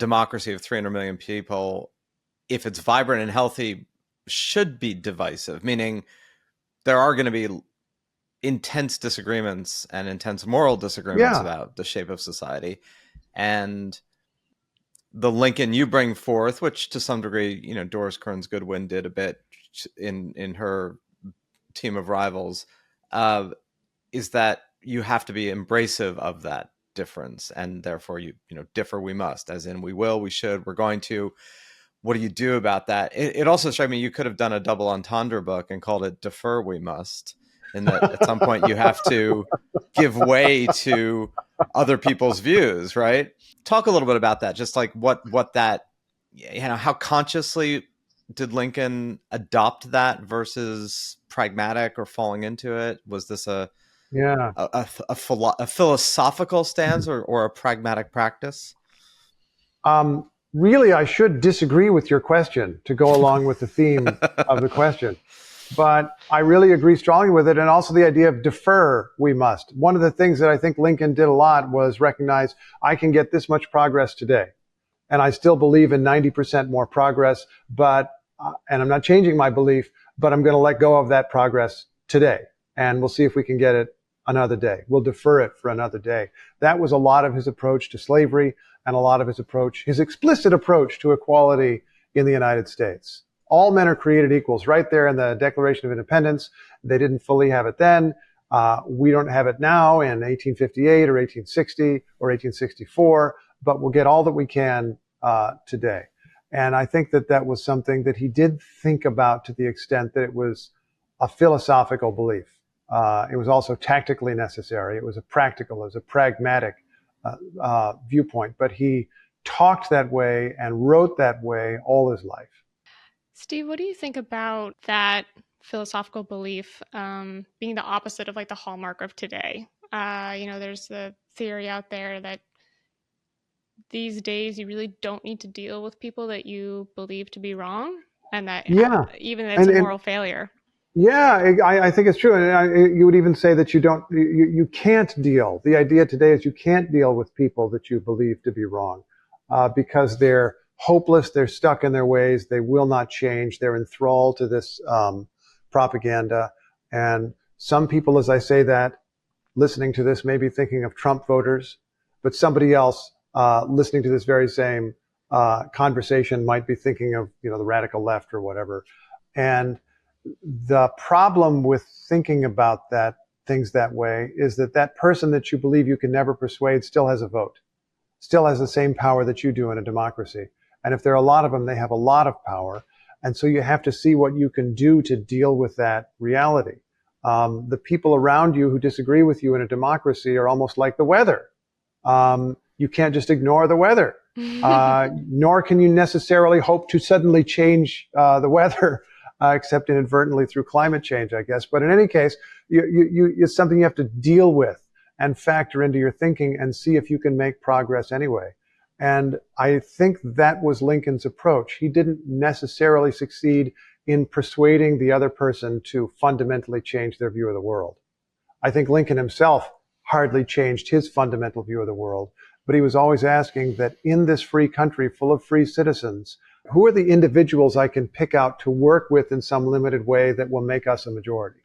democracy of 300 million people, if it's vibrant and healthy, should be divisive, meaning there are going to be intense disagreements and intense moral disagreements about the shape of society. And the Lincoln you bring forth, which to some degree, Doris Kearns Goodwin did a bit in her Team of Rivals, is that you have to be embracive of that difference, and therefore differ we must, as in we will, we should, we're going to. What do you do about that? It also struck me you could have done a double entendre book and called it Defer We Must, in that at some point you have to give way to other people's views, right? Talk a little bit about that, just like what that, how consciously did Lincoln adopt that versus pragmatic or falling into it? Was this a philosophical stance or a pragmatic practice? Really, I should disagree with your question to go along with the theme of the question. But I really agree strongly with it. And also the idea of defer we must. One of the things that I think Lincoln did a lot was recognize I can get this much progress today. And I still believe in 90% more progress, but, and I'm not changing my belief, but I'm going to let go of that progress today. And we'll see if we can get it another day. We'll defer it for another day. That was a lot of his approach to slavery and a lot of his explicit approach to equality in the United States. All men are created equals, right there in the Declaration of Independence. They didn't fully have it then. We don't have it now in 1858 or 1860 or 1864, but we'll get all that we can today. And I think that was something that he did think about to the extent that it was a philosophical belief. It was also tactically necessary. It was a pragmatic viewpoint, but he talked that way and wrote that way all his life. Steve, what do you think about that philosophical belief being the opposite of like the hallmark of today? There's the theory out there that these days you really don't need to deal with people that you believe to be wrong, and that even it's a moral failure. Yeah, I think it's true. And you would even say that you can't deal. The idea today is you can't deal with people that you believe to be wrong because they're hopeless. They're stuck in their ways. They will not change. They're enthralled to this propaganda. And some people, as I say that, listening to this may be thinking of Trump voters, but somebody else listening to this very same conversation might be thinking of, the radical left or whatever. And the problem with thinking about things that way is that person that you believe you can never persuade still has a vote, still has the same power that you do in a democracy. And if there are a lot of them, they have a lot of power. And so you have to see what you can do to deal with that reality. The people around you who disagree with you in a democracy are almost like the weather. You can't just ignore the weather, nor can you necessarily hope to suddenly change the weather. Except inadvertently through climate change, I guess. But in any case, it's something you have to deal with and factor into your thinking and see if you can make progress anyway. And I think that was Lincoln's approach. He didn't necessarily succeed in persuading the other person to fundamentally change their view of the world. I think Lincoln himself hardly changed his fundamental view of the world, but he was always asking that in this free country full of free citizens, who are the individuals I can pick out to work with in some limited way that will make us a majority?